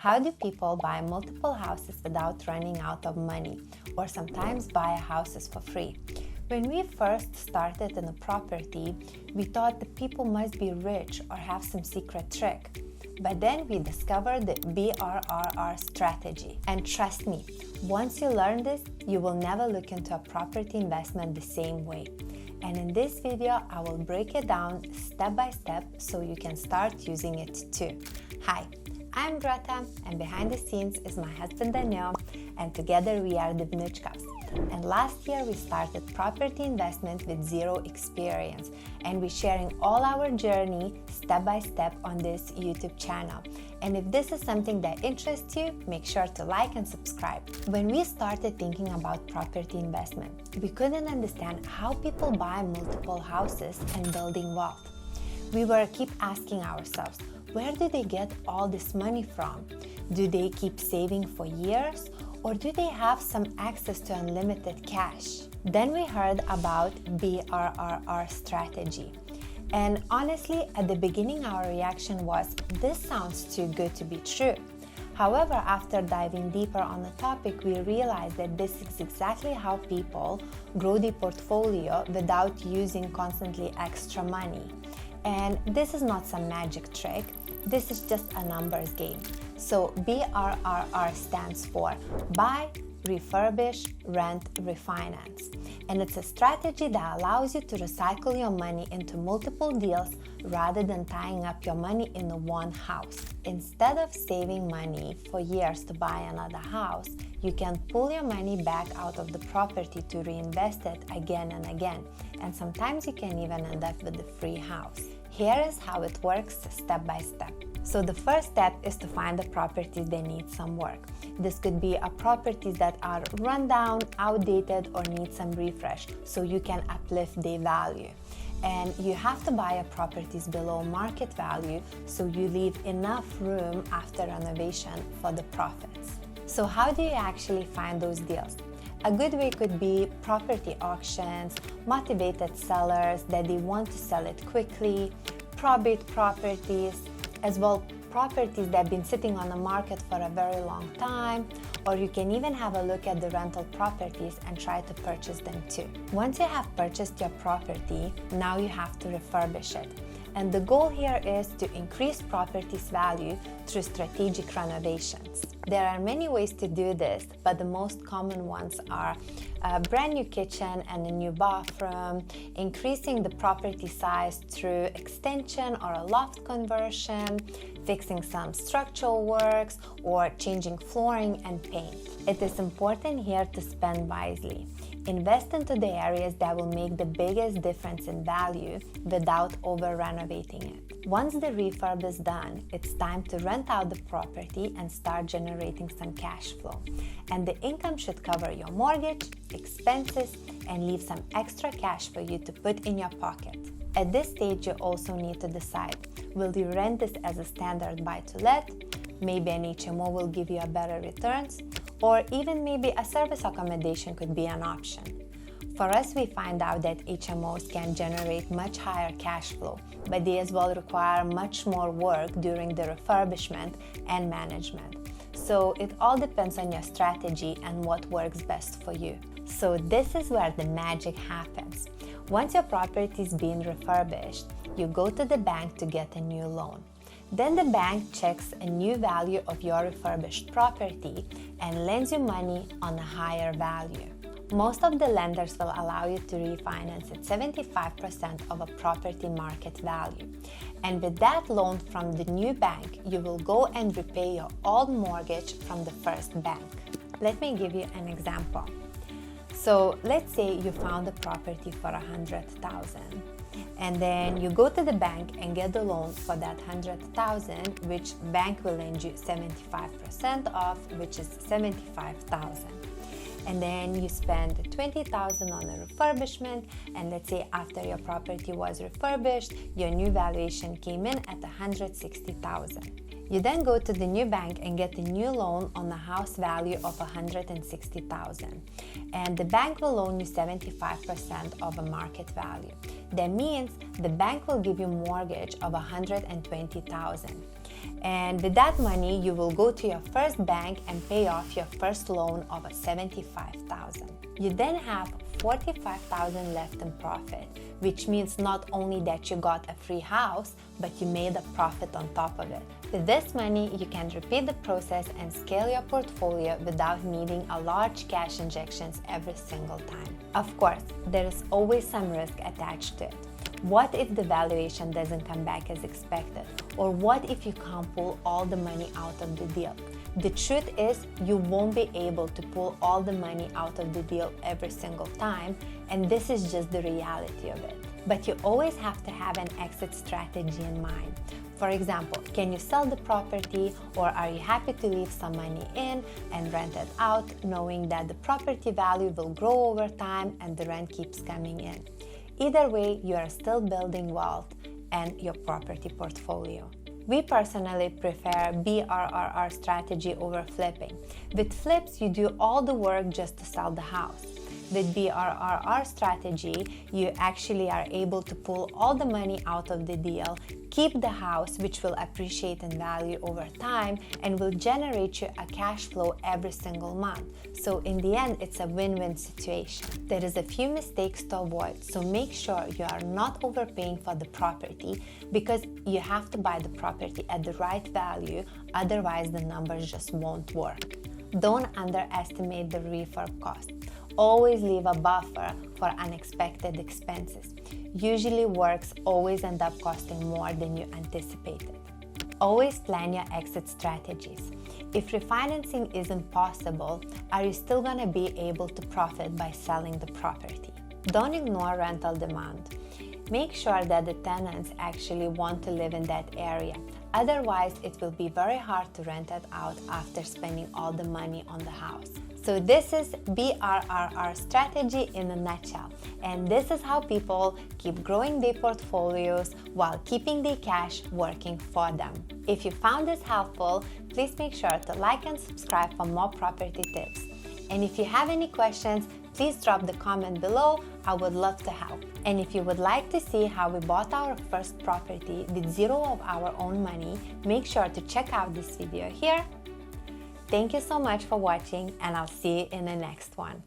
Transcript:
How do people buy multiple houses without running out of money, or sometimes buy houses for free? When we first started in a property, we thought that people must be rich or have some secret trick. But then we discovered the BRRR strategy. And trust me, once you learn this, you will never look into a property investment the same way. And in this video, I will break it down step by step so you can start using it too. Hi, I'm Greta, and behind the scenes is my husband Daniil, and together we are the Vnoutchkovs. And last year we started property investment with zero experience, and we're sharing all our journey step by step on this YouTube channel. And if this is something that interests you, make sure to like and subscribe. When we started thinking about property investment, we couldn't understand how people buy multiple houses and building wealth. We were keep asking ourselves, where do they get all this money from? Do they keep saving for years? Or do they have some access to unlimited cash? Then we heard about BRRR strategy. And honestly, at the beginning, our reaction was, this sounds too good to be true. However, after diving deeper on the topic, we realized that this is exactly how people grow their portfolio without using constantly extra money. And this is not some magic trick. This is just a numbers game. So BRRR stands for Buy, Refurbish, Rent, Refinance. And it's a strategy that allows you to recycle your money into multiple deals rather than tying up your money in one house. Instead of saving money for years to buy another house, you can pull your money back out of the property to reinvest it again and again. And sometimes you can even end up with a free house. Here is how it works step by step. So the first step is to find the properties that need some work. This could be properties that are run down, outdated, or need some refresh, so you can uplift their value. And you have to buy properties below market value, so you leave enough room after renovation for the profits. So how do you actually find those deals? A good way could be property auctions, motivated sellers that they want to sell it quickly, probate properties, as well properties that have been sitting on the market for a very long time, or you can even have a look at the rental properties and try to purchase them too. Once you have purchased your property, now you have to refurbish it. And the goal here is to increase property's value through strategic renovations. There are many ways to do this, but the most common ones are a brand new kitchen and a new bathroom, increasing the property size through extension or a loft conversion, fixing some structural works, or changing flooring and paint. It is important here to spend wisely. Invest into the areas that will make the biggest difference in value without over-renovating it. Once the refurb is done, it's time to rent out the property and start generating some cash flow. And the income should cover your mortgage, expenses, and leave some extra cash for you to put in your pocket. At this stage, you also need to decide, will you rent this as a standard buy-to-let? Maybe an HMO will give you a better returns, or even maybe a service accommodation could be an option. For us, we find out that HMOs can generate much higher cash flow, but they as well require much more work during the refurbishment and management. So it all depends on your strategy and what works best for you. So this is where the magic happens. Once your property is being refurbished, you go to the bank to get a new loan. Then the bank checks a new value of your refurbished property and lends you money on a higher value. Most of the lenders will allow you to refinance at 75% of a property market value. And with that loan from the new bank, you will go and repay your old mortgage from the first bank. Let me give you an example. So let's say you found a property for $100,000. And then you go to the bank and get the loan for that $100,000, which bank will lend you 75% of, which is $75,000. And then you spend $20,000 on a refurbishment, and let's say after your property was refurbished, your new valuation came in at $160,000. You then go to the new bank and get a new loan on a house value of $160,000, and the bank will loan you 75% of a market value. That means the bank will give you a mortgage of $120,000. And with that money, you will go to your first bank and pay off your first loan of $75,000. You then have $45,000 left in profit, which means not only that you got a free house, but you made a profit on top of it. With this money, you can repeat the process and scale your portfolio without needing a large cash injections every single time. Of course, there is always some risk attached to it. What if the valuation doesn't come back as expected? Or what if you can't pull all the money out of the deal? The truth is, you won't be able to pull all the money out of the deal every single time, and this is just the reality of it. But you always have to have an exit strategy in mind. For example, can you sell the property, or are you happy to leave some money in and rent it out, knowing that the property value will grow over time and the rent keeps coming in? Either way, you are still building wealth and your property portfolio. We personally prefer BRRR strategy over flipping. With flips, you do all the work just to sell the house. With BRRR strategy, you actually are able to pull all the money out of the deal, keep the house, which will appreciate in value over time and will generate you a cash flow every single month. So in the end, it's a win-win situation. There is a few mistakes to avoid, so make sure you are not overpaying for the property, because you have to buy the property at the right value, otherwise the numbers just won't work. Don't underestimate the refurb cost. Always leave a buffer for unexpected expenses. Usually works always end up costing more than you anticipated. Always plan your exit strategies. If refinancing isn't possible, are you still going to be able to profit by selling the property? Don't ignore rental demand. Make sure that the tenants actually want to live in that area. Otherwise, it will be very hard to rent it out after spending all the money on the house. So this is BRRR strategy in a nutshell. And this is how people keep growing their portfolios while keeping their cash working for them. If you found this helpful, please make sure to like and subscribe for more property tips. And if you have any questions, please drop the comment below. I would love to help. And if you would like to see how we bought our first property with zero of our own money, make sure to check out this video here. Thank you so much for watching, and I'll see you in the next one.